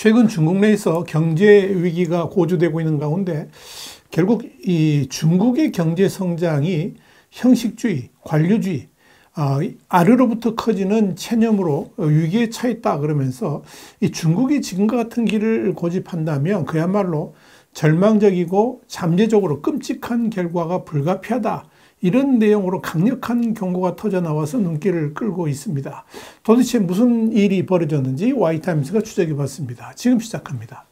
최근 중국 내에서 경제 위기가 고조되고 있는 가운데 결국 이 중국의 경제 성장이 형식주의, 관료주의, 아래로부터 커지는 체념으로 위기에 처했다 그러면서 이 중국이 지금과 같은 길을 고집한다면 그야말로 절망적이고 잠재적으로 끔찍한 결과가 불가피하다. 이런 내용으로 강력한 경고가 터져 나와서 눈길을 끌고 있습니다. 도대체 무슨 일이 벌어졌는지 Y타임스가 추적해 봤습니다. 지금 시작합니다.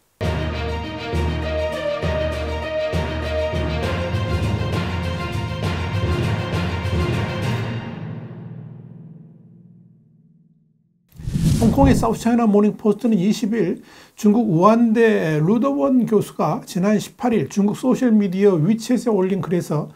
홍콩의 사우스차이나 모닝포스트는 20일 중국 우한대 루더원 교수가 지난 18일 중국 소셜미디어 위챗에 올린 글에서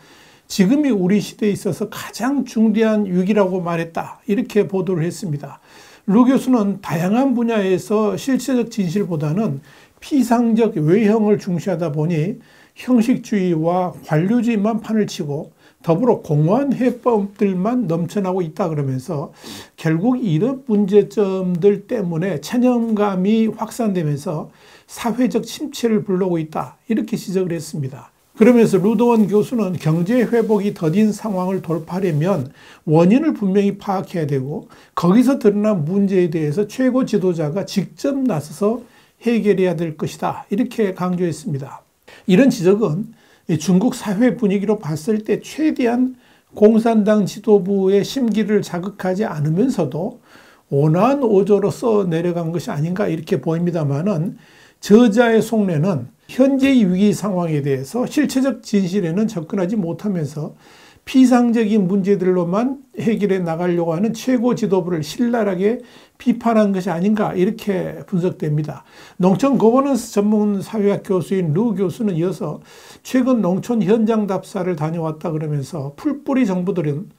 지금이 우리 시대에 있어서 가장 중대한 위기라고 말했다. 이렇게 보도를 했습니다. 루 교수는 다양한 분야에서 실체적 진실보다는 피상적 외형을 중시하다 보니 형식주의와 관료주의만 판을 치고 더불어 공허한 해법들만 넘쳐나고 있다 그러면서 결국 이런 문제점들 때문에 체념감이 확산되면서 사회적 침체를 불러오고 있다. 이렇게 지적을 했습니다. 그러면서 루더원 교수는 경제 회복이 더딘 상황을 돌파하려면 원인을 분명히 파악해야 되고 거기서 드러난 문제에 대해서 최고 지도자가 직접 나서서 해결해야 될 것이다. 이렇게 강조했습니다. 이런 지적은 중국 사회 분위기로 봤을 때 최대한 공산당 지도부의 심기를 자극하지 않으면서도 온화한 어조로 써 내려간 것이 아닌가 이렇게 보입니다만은 저자의 속내는 현재의 위기 상황에 대해서 실체적 진실에는 접근하지 못하면서 피상적인 문제들로만 해결해 나가려고 하는 최고 지도부를 신랄하게 비판한 것이 아닌가 이렇게 분석됩니다. 농촌 거버넌스 전문 사회학 교수인 루 교수는 이어서 최근 농촌 현장 답사를 다녀왔다 그러면서 풀뿌리 정부들은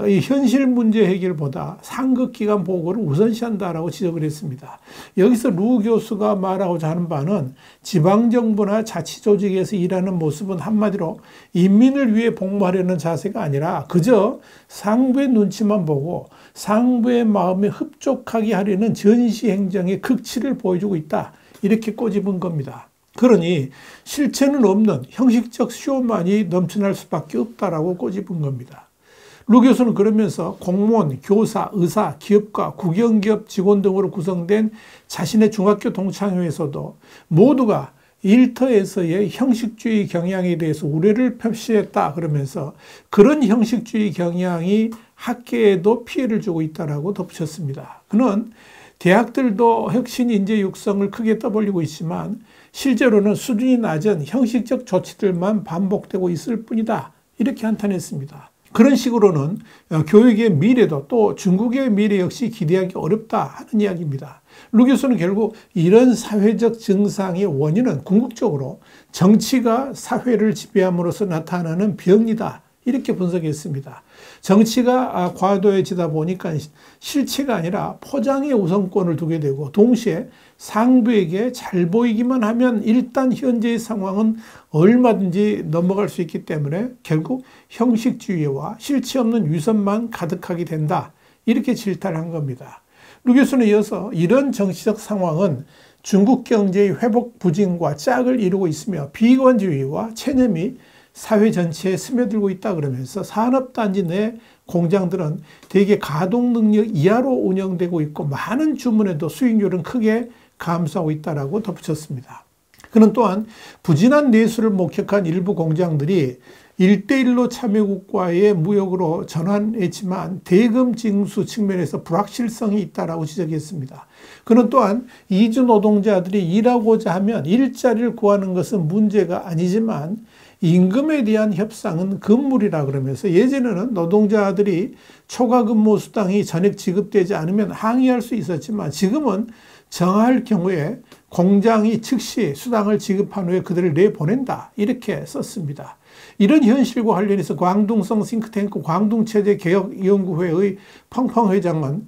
이 현실 문제 해결보다 상급기관 보고를 우선시한다라고 지적을 했습니다. 여기서 루 교수가 말하고자 하는 바는 지방정부나 자치조직에서 일하는 모습은 한마디로 인민을 위해 복무하려는 자세가 아니라 그저 상부의 눈치만 보고 상부의 마음에 흡족하게 하려는 전시행정의 극치를 보여주고 있다. 이렇게 꼬집은 겁니다. 그러니 실체는 없는 형식적 쇼만이 넘쳐날 수밖에 없다라고 꼬집은 겁니다. 루 교수는 그러면서 공무원, 교사, 의사, 기업가, 국영기업 직원 등으로 구성된 자신의 중학교 동창회에서도 모두가 일터에서의 형식주의 경향에 대해서 우려를 표시했다 그러면서 그런 형식주의 경향이 학계에도 피해를 주고 있다라고 덧붙였습니다. 그는 대학들도 혁신 인재 육성을 크게 떠벌리고 있지만 실제로는 수준이 낮은 형식적 조치들만 반복되고 있을 뿐이다. 이렇게 한탄했습니다. 그런 식으로는 교육의 미래도 또 중국의 미래 역시 기대하기 어렵다 하는 이야기입니다. 루 교수는 결국 이런 사회적 증상의 원인은 궁극적으로 정치가 사회를 지배함으로써 나타나는 병이다. 이렇게 분석했습니다. 정치가 과도해지다 보니까 실체가 아니라 포장의 우선권을 두게 되고 동시에 상부에게 잘 보이기만 하면 일단 현재의 상황은 얼마든지 넘어갈 수 있기 때문에 결국 형식주의와 실체 없는 위선만 가득하게 된다. 이렇게 질타를 한 겁니다. 루 교수는 이어서 이런 정치적 상황은 중국 경제의 회복 부진과 짝을 이루고 있으며 비관주의와 체념이 사회 전체에 스며들고 있다 그러면서 산업단지 내 공장들은 대개 가동 능력 이하로 운영되고 있고 많은 주문에도 수익률은 크게 감소하고 있다라고 덧붙였습니다. 그는 또한 부진한 내수를 목격한 일부 공장들이 1대1로 참여국과의 무역으로 전환했지만 대금 징수 측면에서 불확실성이 있다라고 지적했습니다. 그는 또한 이주 노동자들이 일하고자 하면 일자리를 구하는 것은 문제가 아니지만 임금에 대한 협상은 금물이라 그러면서 예전에는 노동자들이 초과 근무 수당이 전액 지급되지 않으면 항의할 수 있었지만 지금은 정할 경우에 공장이 즉시 수당을 지급한 후에 그들을 내보낸다. 이렇게 썼습니다. 이런 현실과 관련해서 광둥성 싱크탱크 광둥체제개혁연구회의 펑펑 회장은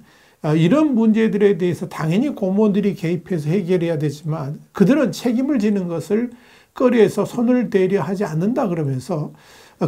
이런 문제들에 대해서 당연히 공무원들이 개입해서 해결해야 되지만 그들은 책임을 지는 것을 꺼려해서 손을 대려 하지 않는다 그러면서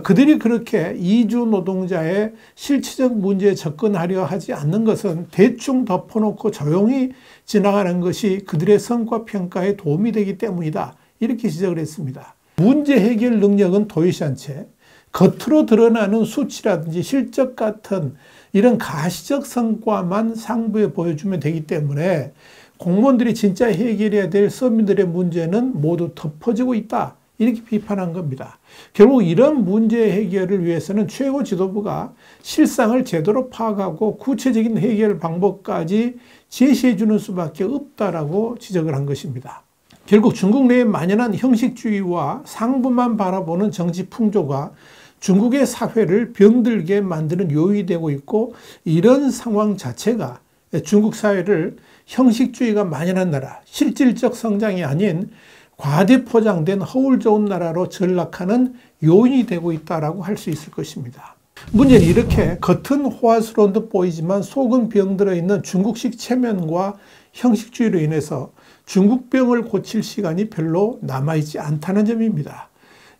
그들이 그렇게 이주 노동자의 실질적 문제에 접근하려 하지 않는 것은 대충 덮어놓고 조용히 지나가는 것이 그들의 성과 평가에 도움이 되기 때문이다. 이렇게 지적을 했습니다. 문제 해결 능력은 도외시한 채 겉으로 드러나는 수치라든지 실적 같은 이런 가시적 성과만 상부에 보여주면 되기 때문에 공무원들이 진짜 해결해야 될 서민들의 문제는 모두 덮어지고 있다. 이렇게 비판한 겁니다. 결국 이런 문제 해결을 위해서는 최고 지도부가 실상을 제대로 파악하고 구체적인 해결 방법까지 제시해 주는 수밖에 없다라고 지적을 한 것입니다. 결국 중국 내에 만연한 형식주의와 상부만 바라보는 정치 풍조가 중국의 사회를 병들게 만드는 요인이 되고 있고, 이런 상황 자체가 중국 사회를 형식주의가 만연한 나라, 실질적 성장이 아닌 과대 포장된 허울 좋은 나라로 전락하는 요인이 되고 있다라고 할 수 있을 것입니다. 문제는 이렇게 겉은 호화스러운 듯 보이지만 속은 병들어 있는 중국식 체면과 형식주의로 인해서 중국병을 고칠 시간이 별로 남아있지 않다는 점입니다.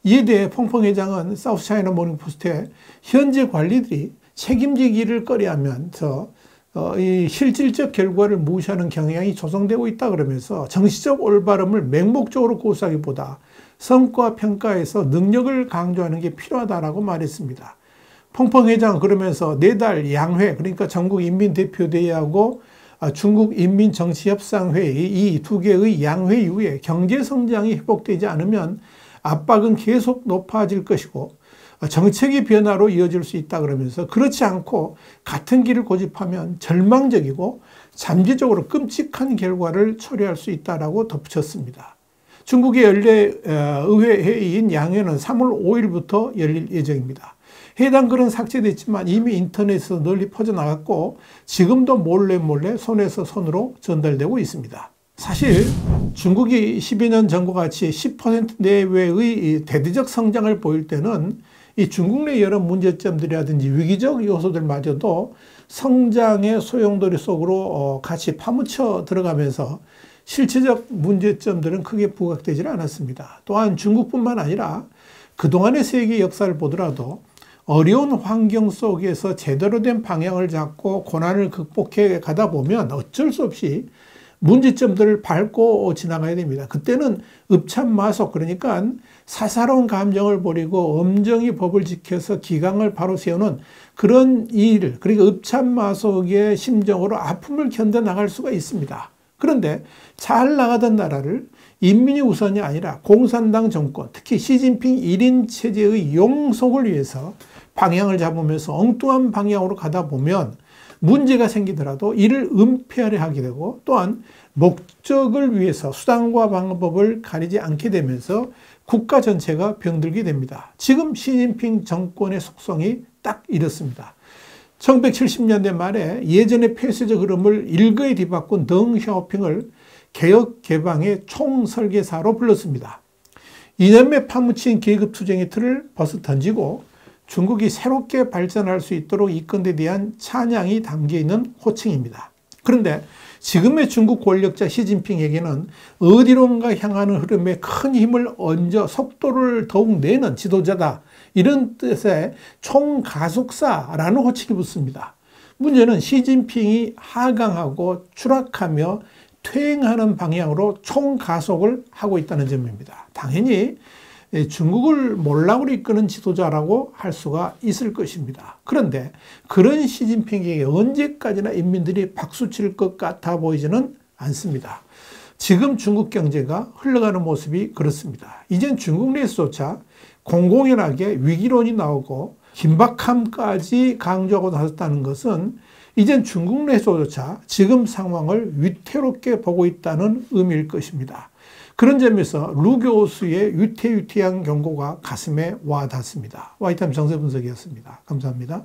이에 대해 펑펑 회장은 사우스차이나 모닝포스트에 현재 관리들이 책임지기를 꺼려하면서 이 실질적 결과를 무시하는 경향이 조성되고 있다 그러면서 정치적 올바름을 맹목적으로 고수하기보다 성과 평가에서 능력을 강조하는 게 필요하다라고 말했습니다. 펑펑 회장은 그러면서 내달 양회, 그러니까 전국인민대표대회하고 중국인민정치협상회의 이 두 개의 양회 이후에 경제성장이 회복되지 않으면 압박은 계속 높아질 것이고 정책의 변화로 이어질 수 있다 그러면서, 그렇지 않고 같은 길을 고집하면 절망적이고 잠재적으로 끔찍한 결과를 초래할 수 있다라고 덧붙였습니다. 중국의 연례 의회 회의인 양회는 3월 5일부터 열릴 예정입니다. 해당 글은 삭제됐지만 이미 인터넷에서 널리 퍼져나갔고 지금도 몰래 손에서 손으로 전달되고 있습니다. 사실 중국이 12년 년 전과 같이 10% 내외의 대대적 성장을 보일 때는 이 중국 내 여러 문제점들이라든지 위기적 요소들마저도 성장의 소용돌이 속으로 같이 파묻혀 들어가면서 실체적 문제점들은 크게 부각되지 않았습니다. 또한 중국뿐만 아니라 그동안의 세계 역사를 보더라도 어려운 환경 속에서 제대로 된 방향을 잡고 고난을 극복해 가다 보면 어쩔 수 없이 문제점들을 밟고 지나가야 됩니다. 그때는 읍참마속, 그러니까 사사로운 감정을 버리고 엄정히 법을 지켜서 기강을 바로 세우는 그런 일, 그러니까 읍참마속의 심정으로 아픔을 견뎌나갈 수가 있습니다. 그런데 잘 나가던 나라를 인민이 우선이 아니라 공산당 정권, 특히 시진핑 1인 체제의 용속을 위해서 방향을 잡으면서 엉뚱한 방향으로 가다 보면 문제가 생기더라도 이를 은폐하려 하게 되고, 또한 목적을 위해서 수단과 방법을 가리지 않게 되면서 국가 전체가 병들게 됩니다. 지금 시진핑 정권의 속성이 딱 이렇습니다. 1970년대 말에 예전의 폐쇄적 흐름을 일거에 뒤바꾼 덩샤오핑을 개혁 개방의 총설계사로 불렀습니다. 이념에 파묻힌 계급투쟁의 틀을 벗어 던지고 중국이 새롭게 발전할 수 있도록 이끈 데 대한 찬양이 담겨있는 호칭입니다. 그런데 지금의 중국 권력자 시진핑에게는 어디론가 향하는 흐름에 큰 힘을 얹어 속도를 더욱 내는 지도자다, 이런 뜻의 총가속사라는 호칭이 붙습니다. 문제는 시진핑이 하강하고 추락하며 퇴행하는 방향으로 총가속을 하고 있다는 점입니다. 당연히 중국을 몰락으로 이끄는 지도자라고 할 수가 있을 것입니다. 그런데 그런 시진핑에게 언제까지나 인민들이 박수칠 것 같아 보이지는 않습니다. 지금 중국 경제가 흘러가는 모습이 그렇습니다. 이젠 중국 내에서조차 공공연하게 위기론이 나오고 긴박함까지 강조하고 나섰다는 것은 이젠 중국 내에서조차 지금 상황을 위태롭게 보고 있다는 의미일 것입니다. 그런 점에서 루 교수의 위태위태한 경고가 가슴에 와 닿습니다. 와이타임 정세 분석이었습니다. 감사합니다.